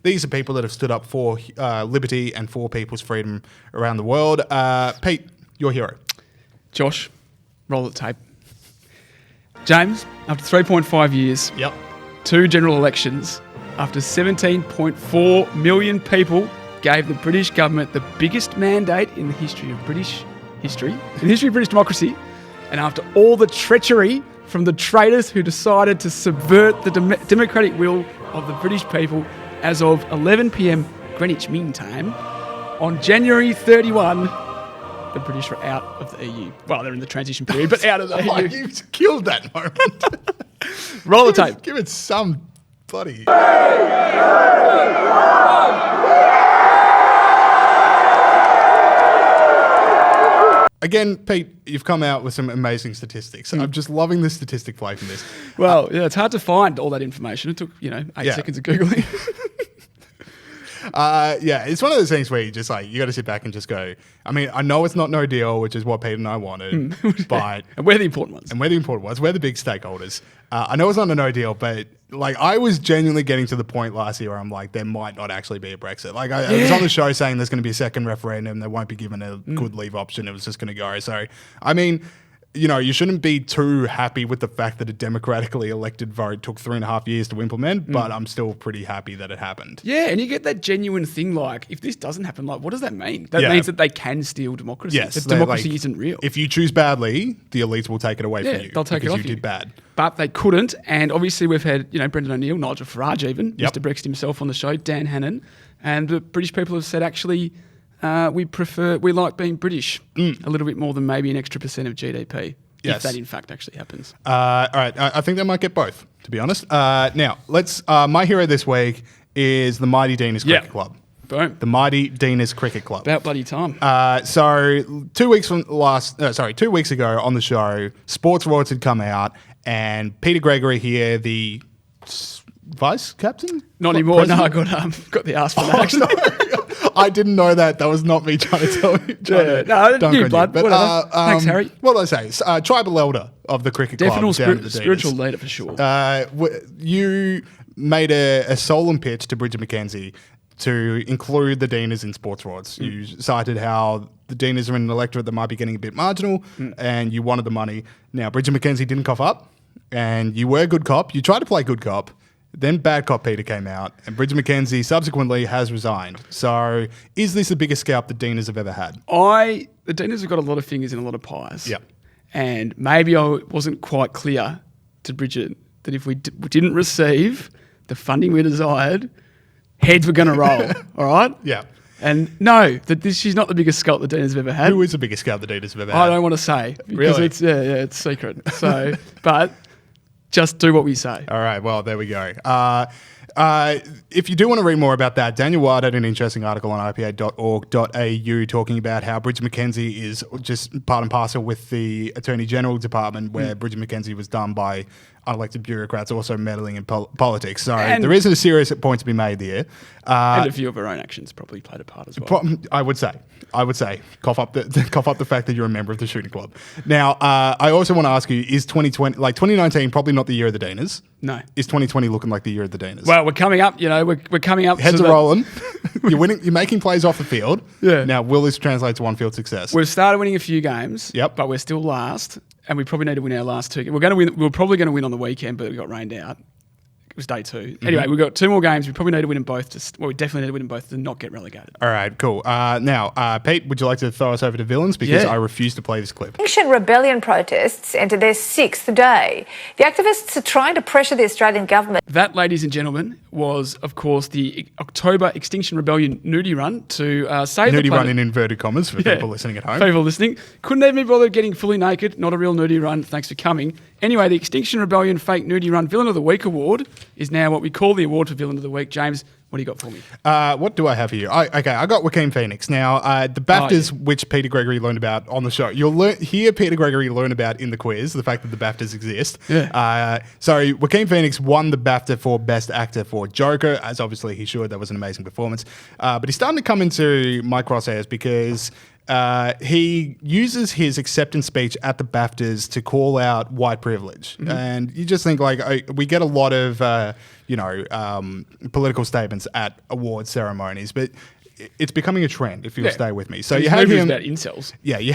these are people that have stood up for liberty and for people's freedom around the world. Pete, your hero. Josh, roll the tape. James, after 3.5 years, 2 general elections, after 17.4 million people gave the British government the biggest mandate in the history of British democracy, and after all the treachery from the traitors who decided to subvert the democratic will of the British people as of 11 p.m. Greenwich Mean Time, on January 31, the British were out of the EU. Well, they're in the transition period, but out of the EU. You killed that moment. Roll the tape. Give it some bloody... Again, Pete, you've come out with some amazing statistics. I'm just loving the statistic play from this. Well, it's hard to find all that information. It took, 8 seconds of Googling. It's one of those things where you just you got to sit back and just go, I mean, I know it's not no deal, which is what Pete and I wanted, but... And we're the important ones. We're the big stakeholders. I know it's not a no deal, but I was genuinely getting to the point last year where I'm like, there might not actually be a Brexit. I was on the show saying there's going to be a second referendum. They won't be given a good leave option. It was just going to go. So, I mean... you shouldn't be too happy with the fact that a democratically elected vote took 3.5 years to implement, but I'm still pretty happy that it happened. Yeah, and you get that genuine thing if this doesn't happen, what does that mean? That means that they can steal democracy. Yes. That democracy isn't real. If you choose badly, the elites will take it away from you. They'll take it off because you did bad. But they couldn't, and obviously we've had, Brendan O'Neill, Nigel Farage even, Mr. Brexit himself on the show, Dan Hannan, and the British people have said actually... we like being British a little bit more than maybe an extra % of GDP. Yes. If that in fact actually happens. All right, I think they might get both, to be honest. Now, let's. My hero this week is the Mighty Deaners Cricket Club. Boom. The Mighty Deaners Cricket Club. About bloody time. So 2 weeks ago on the show, Sports Awards had come out, and Peter Gregory here, the vice captain? Not anymore. President? No, I got the ask for that actually. No. I didn't know that. That was not me trying to tell you. New blood. But, whatever. Thanks, Harry. What did I say? Tribal elder of the cricket club. Definitely spiritual leader for sure. You made a solemn pitch to Bridget McKenzie to include the Deaners in sports awards. You cited how the Deaners are in an electorate that might be getting a bit marginal, and you wanted the money. Now, Bridget McKenzie didn't cough up, and you were good cop. You tried to play good cop. Then Bad Cop Peter came out, and Bridget McKenzie subsequently has resigned. So is this the biggest scalp the Deaners have ever had? The Deaners have got a lot of fingers in a lot of pies. Yep. And maybe I wasn't quite clear to Bridget that if we didn't receive the funding we desired, heads were going to roll, all right? Yeah. And no, she's not the biggest scalp the Deaners have ever had. Who is the biggest scalp the Deaners have ever had? I don't want to say. Because really? It's secret. So, but... just do what we say. All right. Well, there we go. If you do want to read more about that, Daniel Ward had an interesting article on ipa.org.au talking about how Bridget McKenzie is just part and parcel with the Attorney General Department, where Bridget McKenzie was done by unelected bureaucrats also meddling in politics. So there is a serious point to be made there. And a few of her own actions probably played a part as well. I would say. Cough up the fact that you're a member of the shooting club. Now, I also want to ask you, is 2019 probably not the year of the Deaners? No. Is 2020 looking like the year of the Deaners? Well, we're coming up, we're coming up. Heads are rolling. You're winning. You're making plays off the field. Yeah. Now, will this translate to on-field success? We've started winning a few games. Yep. But we're still last, and we probably need to win our last 2. We're probably going to win on the weekend, but it got rained out. It was day 2. Anyway, we've got 2 more games. We probably need to win them both. We definitely need to win them both to not get relegated. All right, cool. Now, Pete, would you like to throw us over to villains? Because I refuse to play this clip. Extinction Rebellion protests enter their 6th day. The activists are trying to pressure the Australian government. That, ladies and gentlemen, was, of course, the October Extinction Rebellion nudie run to save the planet. Nudie run in inverted commas for people listening at home. People listening. Couldn't even be bothered getting fully naked. Not a real nudie run. Thanks for coming. Anyway, the Extinction Rebellion Fake Nudie Run Villain of the Week award is now what we call the award for Villain of the Week. James, what do you got for me? What do I have here? I got Jaoquin Phoenix. Now, the BAFTAs, which Peter Gregory learned about on the show. You'll hear Peter Gregory learn about in the quiz, the fact that the BAFTAs exist. Yeah. So Jaoquin Phoenix won the BAFTA for Best Actor for Joker, as obviously he should. That was an amazing performance. But he's starting to come into my crosshairs because he uses his acceptance speech at the BAFTAs to call out white privilege. Mm-hmm. And you just think, like, we get a lot of, political statements at award ceremonies, but it's becoming a trend, if you'll stay with me. So you had him about incels. Yeah, you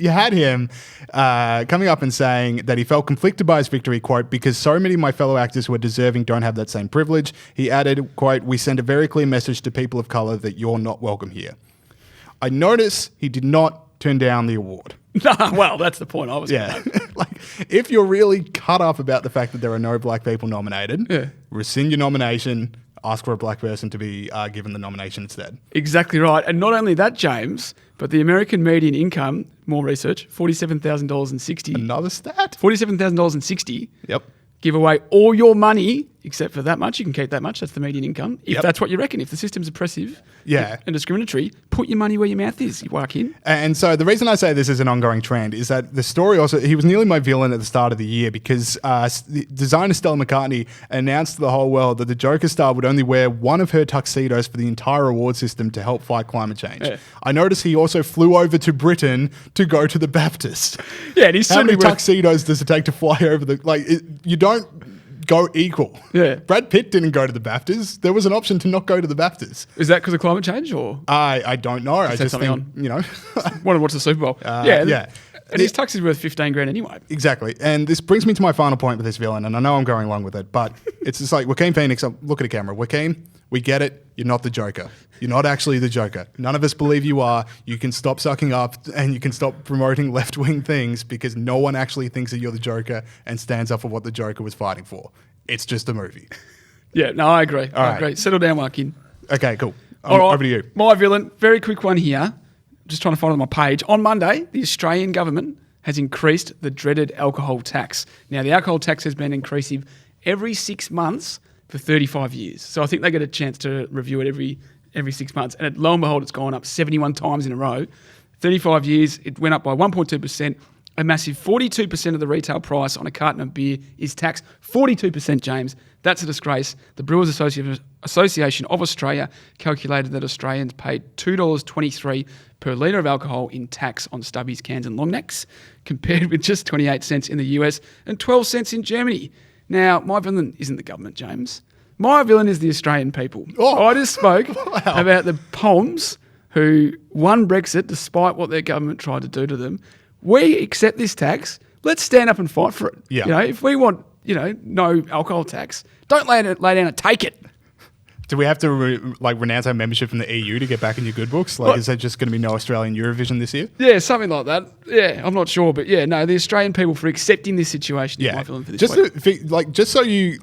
had him coming up and saying that he felt conflicted by his victory, quote, because so many of my fellow actors who are deserving don't have that same privilege. He added, quote, we send a very clear message to people of colour that you're not welcome here. I notice he did not turn down the award. Well, that's the point I was making. Like, if you're really cut up about the fact that there are no black people nominated, rescind your nomination, ask for a black person to be given the nomination instead. Exactly right. And not only that, James, but the American median income, more research, $47,060. Another stat? $47,060. Yep. Give away all your money, except for that much. You can keep that much. That's the median income. If that's what you reckon. If the system's oppressive and discriminatory, put your money where your mouth is, you Joaquin. And so the reason I say this is an ongoing trend is that the story also, he was nearly my villain at the start of the year because designer Stella McCartney announced to the whole world that the Joker star would only wear one of her tuxedos for the entire award system to help fight climate change. Yeah. I noticed he also flew over to Britain to go to the BAFTAs. Yeah, and he's how many tuxedos does it take to fly over the, you don't go equal. Yeah. Brad Pitt didn't go to the BAFTAs. There was an option to not go to the BAFTAs. Is that because of climate change or? I don't know. I just think, want to watch the Super Bowl. Yeah. And his tux is worth $15,000 anyway. Exactly. And this brings me to my final point with this villain, and I know I'm going along with it, but it's just like, Jaoquin Phoenix, look at the camera. Jaoquin, we get it. You're not the Joker. You're not actually the Joker. None of us believe you are. You can stop sucking up and you can stop promoting left-wing things because no one actually thinks that you're the Joker and stands up for what the Joker was fighting for. It's just a movie. Yeah, no, I agree. I agree. Settle down, Joaquin. Okay, cool. All right, over to you. My villain, very quick one here. Just trying to find it on my page. On Monday, the Australian government has increased the dreaded alcohol tax. Now, the alcohol tax has been increasing every 6 months for 35 years. So I think they get a chance to review it every 6 months. And lo and behold, it's gone up 71 times in a row. 35 years, it went up by 1.2%. A massive 42% of the retail price on a carton of beer is taxed. 42%, James. That's a disgrace. The Brewers Association of Australia calculated that Australians paid $2.23 per litre of alcohol in tax on stubbies, cans and long necks, compared with just 28 cents in the US and 12 cents in Germany. Now, my villain isn't the government, James. My villain is the Australian people. Oh. I just spoke about the Poms who won Brexit despite what their government tried to do to them. We accept this tax. Let's stand up and fight for it. Yeah. If we want, no alcohol tax, don't lay down and take it. Do we have to renounce our membership from the EU to get back in your good books? Is there just going to be no Australian Eurovision this year? Yeah, something like that. Yeah, I'm not sure, but the Australian people for accepting this situation. Yeah, my feeling for this just so you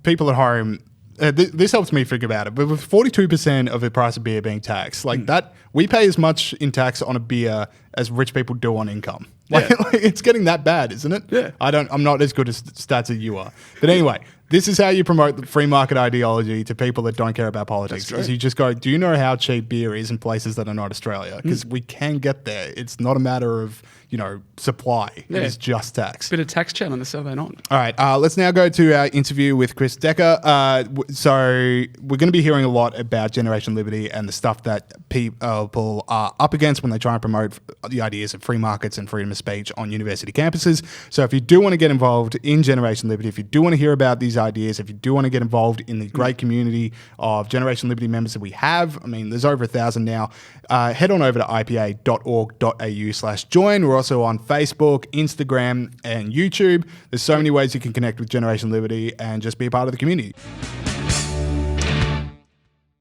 people at home. This helps me figure about it, but with 42% of the price of beer being taxed, that, we pay as much in tax on a beer as rich people do on income. It's getting that bad, isn't it? Yeah. I'm not as good as stats as you are. But anyway, this is how you promote the free market ideology to people that don't care about politics. Is you just go, do you know how cheap beer is in places that are not Australia? Because we can get there. It's not a matter of, supply. Yeah. It is just tax. Bit of tax chat on the Saturday night. All right, let's now go to our interview with Chris Decker. So we're going to be hearing a lot about Generation Liberty and the stuff that people are up against when they try and promote the ideas of free markets and freedom of speech on university campuses. So if you do want to get involved in Generation Liberty, if you do want to hear about these ideas, if you do want to get involved in the great community of Generation Liberty members that we have, there's over 1,000 now, head on over to ipa.org.au/join. We're also on Facebook, Instagram, and YouTube. There's so many ways you can connect with Generation Liberty and just be a part of the community.